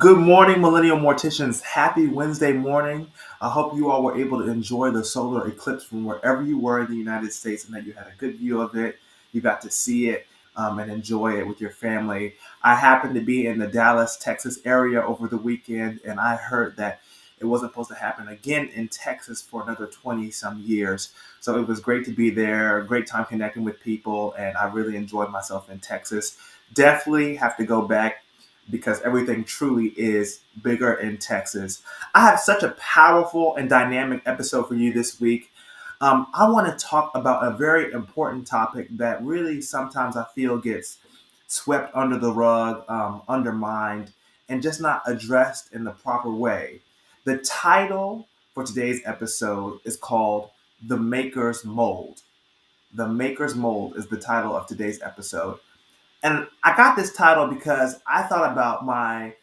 Good morning, Millennial Morticians. Happy Wednesday morning. I hope you all were able to enjoy the solar eclipse from wherever you were in the United States and that you had a good view of it. You got to see it and enjoy it with your family. I happened to be in the Dallas, Texas area over the weekend, and I heard that it wasn't supposed to happen again in Texas for another 20 some years. So it was great to be there, great time connecting with people, and I really enjoyed myself in Texas. Definitely have to go back because everything truly is bigger in Texas. I have such a powerful and dynamic episode for you this week. I want to talk about a very important topic that really sometimes I feel gets swept under the rug, undermined, and just not addressed in the proper way. The title for today's episode is called The Maker's Mold. The Maker's Mold is the title of today's episode. And I got this title because I thought about my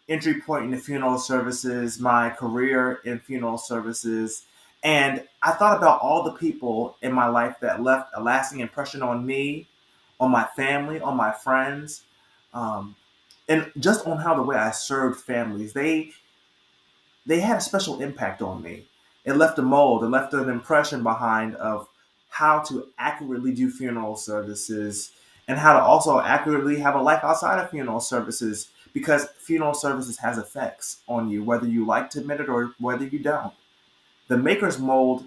entry point into funeral services, my career in funeral services, and I thought about all the people in my life that left a lasting impression on me, on my family, on my friends, um, and just on how the way I served families. They had a special impact on me. It left a mold, it left an impression behind of how to accurately do funeral services and how to also accurately have a life outside of funeral services because funeral services has effects on you, whether you like to admit it or whether you don't. The maker's mold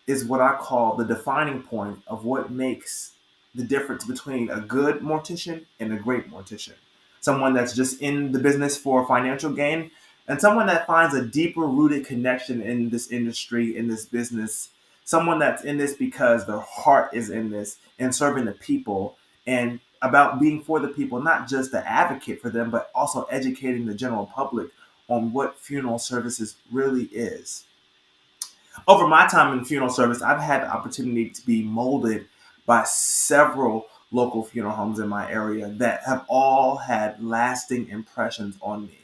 is what I call the defining point of what makes the difference between a good mortician and a great mortician. Someone that's just in the business for financial gain, and someone that finds a deeper rooted connection in this industry, in this business. Someone that's in this because their heart is in this and serving the people and about being for the people, not just the advocate for them, but also educating the general public on what funeral services really is. Over my time in funeral service, I've had the opportunity to be molded by several local funeral homes in my area that have all had lasting impressions on me.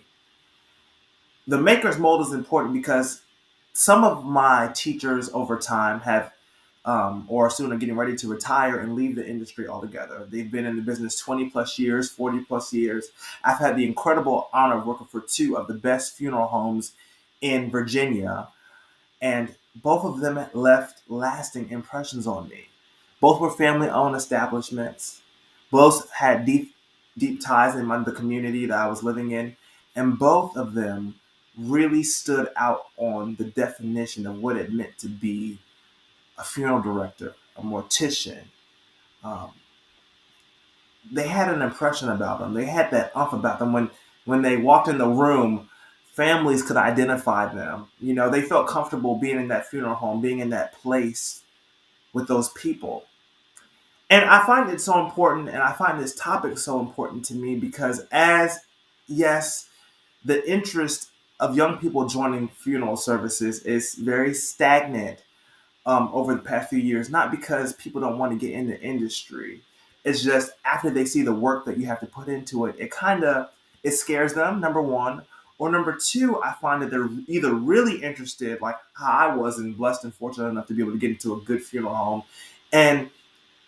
The maker's mold is important because some of my teachers over time have or soon are getting ready to retire and leave the industry altogether. They've been in the business 20 plus years, 40 plus years. I've had the incredible honor of working for two of the best funeral homes in Virginia, and both of them left lasting impressions on me. Both were family-owned establishments. Both had deep ties in the community that I was living in, and both of them really stood out on the definition of what it meant to be a funeral director, a mortician. Um, they had an impression about them. They had that umph about them when they walked in the room. Families could identify them. You know, they felt comfortable being in that funeral home, being in that place with those people. And I find it so important, and I find this topic so important to me because, yes, the interest of young people joining funeral services is very stagnant over the past few years, not because people don't want to get in the industry. It's just after they see the work that you have to put into it, it scares them, number one. Or number two, I find that they're either really interested, like how I was and blessed and fortunate enough to be able to get into a good funeral home, and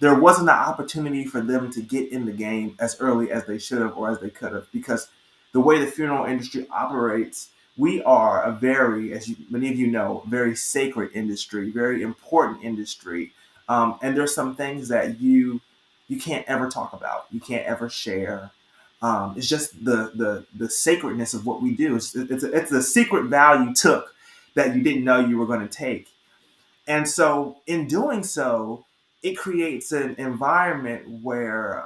there wasn't an opportunity for them to get in the game as early as they should have or as they could have because the way the funeral industry operates, we are a very, many of you know, very sacred industry, very important industry. And there's some things that you can't ever talk about, you can't ever share. It's just the sacredness of what we do. It's a secret value took that you didn't know you were going to take. And so, in doing so, it creates an environment where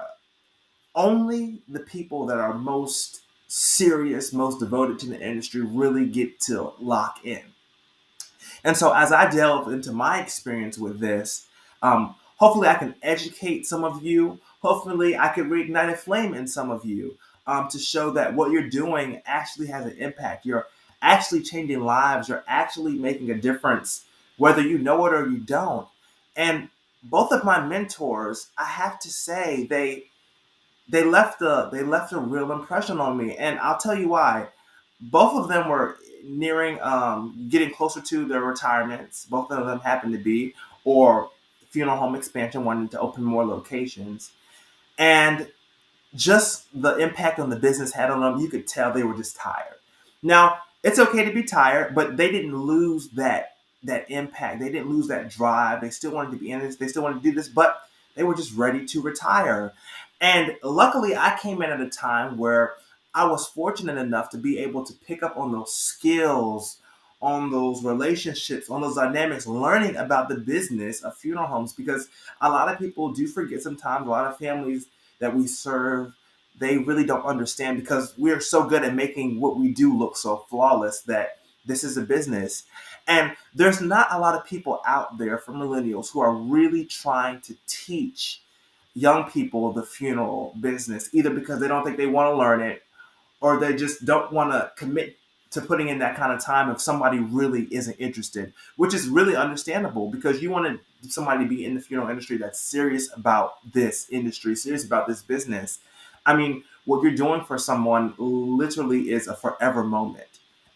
only the people that are most serious, most devoted to the industry really get to lock in. And so, as I delve into my experience with this, hopefully I can educate some of you. Hopefully, I can reignite a flame in some of you to show that what you're doing actually has an impact. You're actually changing lives. You're actually making a difference, whether you know it or you don't. And both of my mentors, I have to say, they left a real impression on me, and I'll tell you why. Both of them were nearing getting closer to their retirements. Both of them happened to be, or funeral home expansion, wanting to open more locations. And just the impact on the business had on them, you could tell they were just tired. Now, it's okay to be tired, but they didn't lose that impact. They didn't lose that drive. They still wanted to be in this. They still wanted to do this, but they were just ready to retire. And luckily, I came in at a time where I was fortunate enough to be able to pick up on those skills, on those relationships, on those dynamics, learning about the business of funeral homes, because a lot of people do forget sometimes, a lot of families that we serve, they really don't understand because we're so good at making what we do look so flawless that this is a business. And there's not a lot of people out there for millennials who are really trying to teach young people the funeral business, either because they don't think they want to learn it or they just don't want to commit to putting in that kind of time if somebody really isn't interested, which is really understandable because you want somebody to be in the funeral industry that's serious about this industry, serious about this business. I mean, what you're doing for someone literally is a forever moment.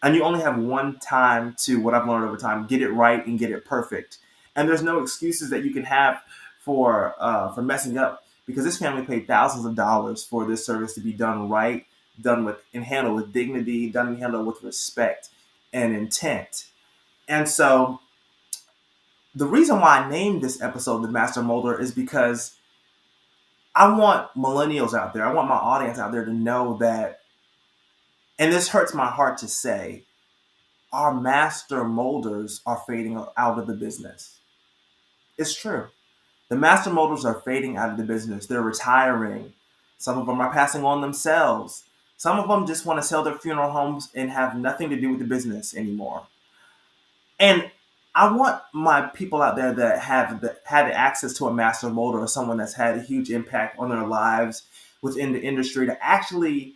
And you only have one time to, what I've learned over time, get it right and get it perfect. And there's no excuses that you can have for messing up because this family paid thousands of dollars for this service to be done right, done with and handled with dignity, done and handled with respect and intent. And so the reason why I named this episode The Master Molder is because I want millennials out there, I want my audience out there to know that, and this hurts my heart to say, our master molders are fading out of the business. It's true. The master molders are fading out of the business. They're retiring. Some of them are passing on themselves. Some of them just want to sell their funeral homes and have nothing to do with the business anymore. And I want my people out there that had access to a master molder or someone that's had a huge impact on their lives within the industry to actually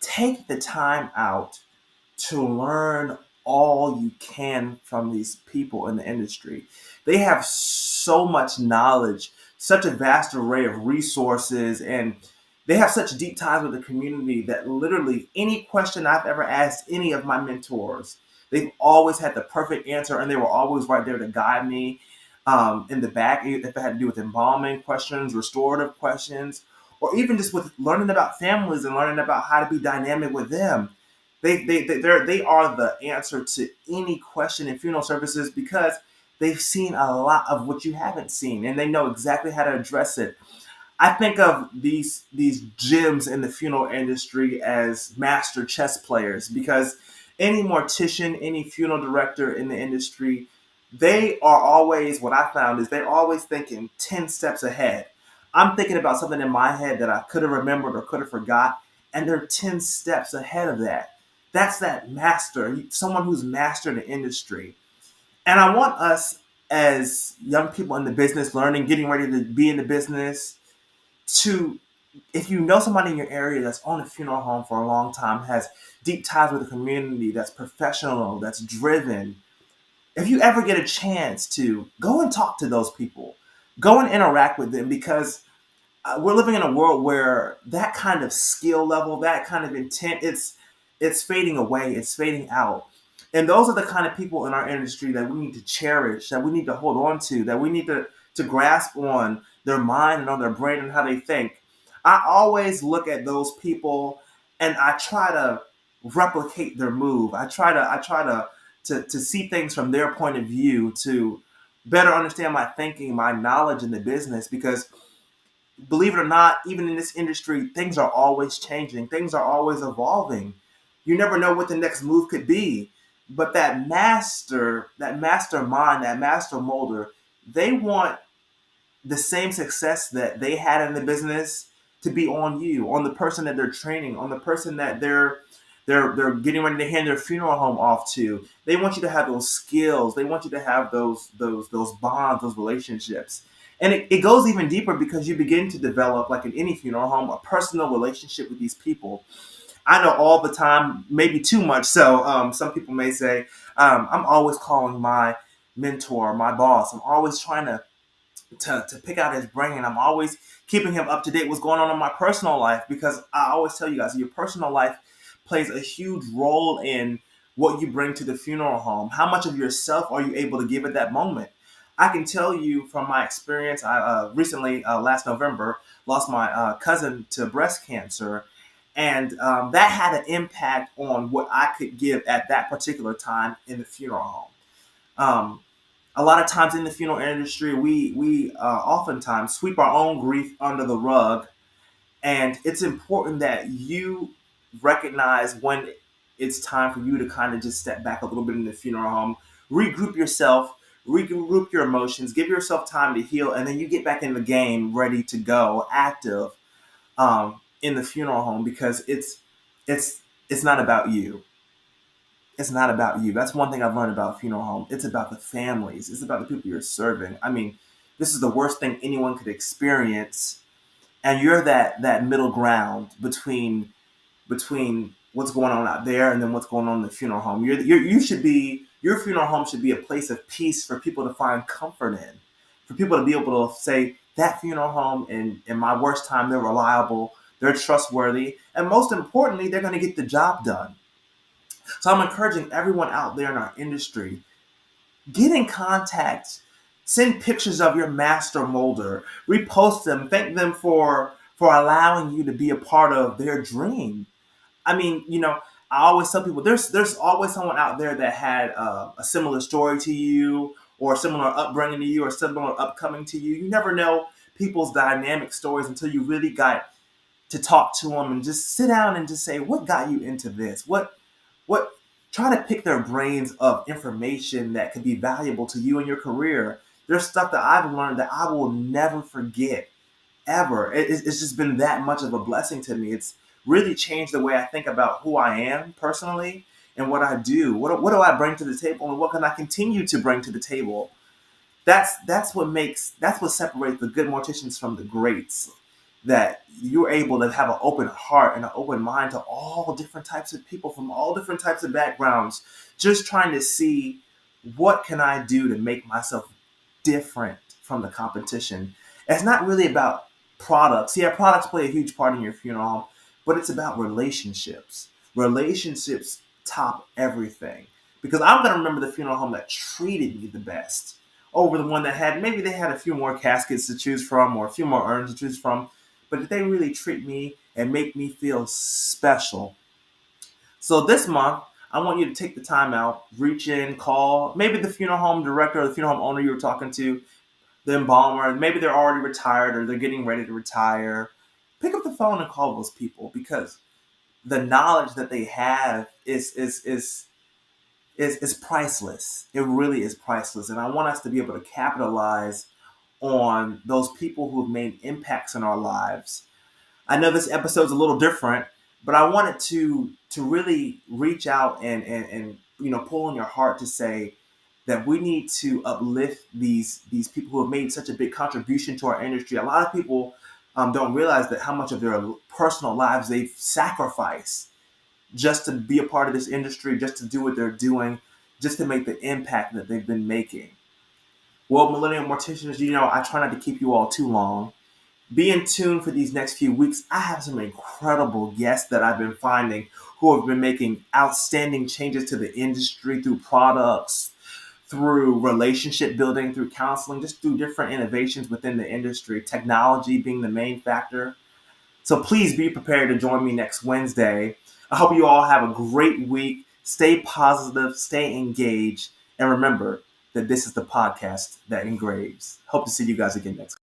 take the time out to learn all you can from these people in the industry. They have so much knowledge, such a vast array of resources, and they have such deep ties with the community that literally any question I've ever asked any of my mentors, they've always had the perfect answer and they were always right there to guide me in the back, if it had to do with embalming questions, restorative questions, or even just with learning about families and learning about how to be dynamic with them. They are the answer to any question in funeral services because they've seen a lot of what you haven't seen and they know exactly how to address it. I think of these gems in the funeral industry as master chess players because any mortician, any funeral director in the industry, they are always, what I found is they're always thinking 10 steps ahead. I'm thinking about something in my head that I could have remembered or could have forgot, and they're 10 steps ahead of that. That's that master, someone who's mastered the industry. And I want us as young people in the business, learning, getting ready to be in the business, to, if you know somebody in your area that's on a funeral home for a long time, has deep ties with the community, that's professional, that's driven, if you ever get a chance to go and talk to those people, go and interact with them because we're living in a world where that kind of skill level, that kind of intent, it's fading away, it's fading out. And those are the kind of people in our industry that we need to cherish, that we need to hold on to, that we need to grasp on their mind and on their brain and how they think. I always look at those people and I try to replicate their move. I try to see things from their point of view to better understand my thinking, my knowledge in the business because believe it or not, even in this industry, things are always changing. Things are always evolving. You never know what the next move could be. But that mastermind, that master molder, they want the same success that they had in the business to be on you, on the person that they're training, on the person that they're getting ready to hand their funeral home off to. They want you to have those skills. They want you to have those bonds, those relationships. And it goes even deeper because you begin to develop, like in any funeral home, a personal relationship with these people. I know all the time, maybe too much. So some people may say, I'm always calling my mentor, my boss. I'm always trying to pick out his brain. I'm always keeping him up to date what's going on in my personal life because I always tell you guys your personal life plays a huge role in what you bring to the funeral home. How much of yourself are you able to give at that moment? I can tell you from my experience, I recently, last November, lost my cousin to breast cancer. And that had an impact on what I could give at that particular time in the funeral home. Um, a lot of times in the funeral industry, we oftentimes sweep our own grief under the rug, and it's important that you recognize when it's time for you to kind of just step back a little bit in the funeral home, regroup yourself, regroup your emotions, give yourself time to heal, and then you get back in the game, ready to go, active in the funeral home, because it's it's not about you. It's not about you. That's one thing I've learned about funeral home. It's about the families. It's about the people you're serving. I mean, this is the worst thing anyone could experience, and you're that middle ground between what's going on out there and then what's going on in the funeral home. You should be your funeral home should be a place of peace for people to find comfort in, for people to be able to say that funeral home in my worst time, they're reliable, they're trustworthy, and most importantly, they're going to get the job done. So I'm encouraging everyone out there in our industry, get in contact, send pictures of your master molder, repost them, thank them for allowing you to be a part of their dream. I mean, I always tell people there's always someone out there that had a similar story to you, or a similar upbringing to you, or similar upcoming to you. You never know people's dynamic stories until you really got to talk to them and just sit down and just say, what got you into this? What try to pick their brains of information that could be valuable to you in your career. There's stuff that I've learned that I will never forget ever. It's just been that much of a blessing to me. It's really changed the way I think about who I am personally and what I do. What do I bring to the table, and what can I continue to bring to the table? That's what separates the good morticians from the greats. That you're able to have an open heart and an open mind to all different types of people from all different types of backgrounds, just trying to see what can I do to make myself different from the competition. It's not really about products. Yeah, products play a huge part in your funeral home, but it's about relationships. Relationships top everything. Because I'm going to remember the funeral home that treated me the best over the one that had, maybe they had a few more caskets to choose from or a few more urns to choose from, but did they really treat me and make me feel special? So this month, I want you to take the time out, reach in, call maybe the funeral home director or the funeral home owner you were talking to, the embalmer. Maybe they're already retired or they're getting ready to retire. Pick up the phone and call those people, because the knowledge that they have is priceless. It really is priceless, and I want us to be able to capitalize on those people who have made impacts in our lives. I know this episode's a little different, but I wanted to really reach out and pull on your heart to say that we need to uplift these people who have made such a big contribution to our industry. A lot of people don't realize that how much of their personal lives they've sacrificed just to be a part of this industry, just to do what they're doing, just to make the impact that they've been making. Well, Millennial Morticians, I try not to keep you all too long. Be in tune for these next few weeks. I have some incredible guests that I've been finding who have been making outstanding changes to the industry through products, through relationship building, through counseling, just through different innovations within the industry, technology being the main factor. So please be prepared to join me next Wednesday. I hope you all have a great week. Stay positive, stay engaged, and remember that this is the podcast that engraves. Hope to see you guys again next week.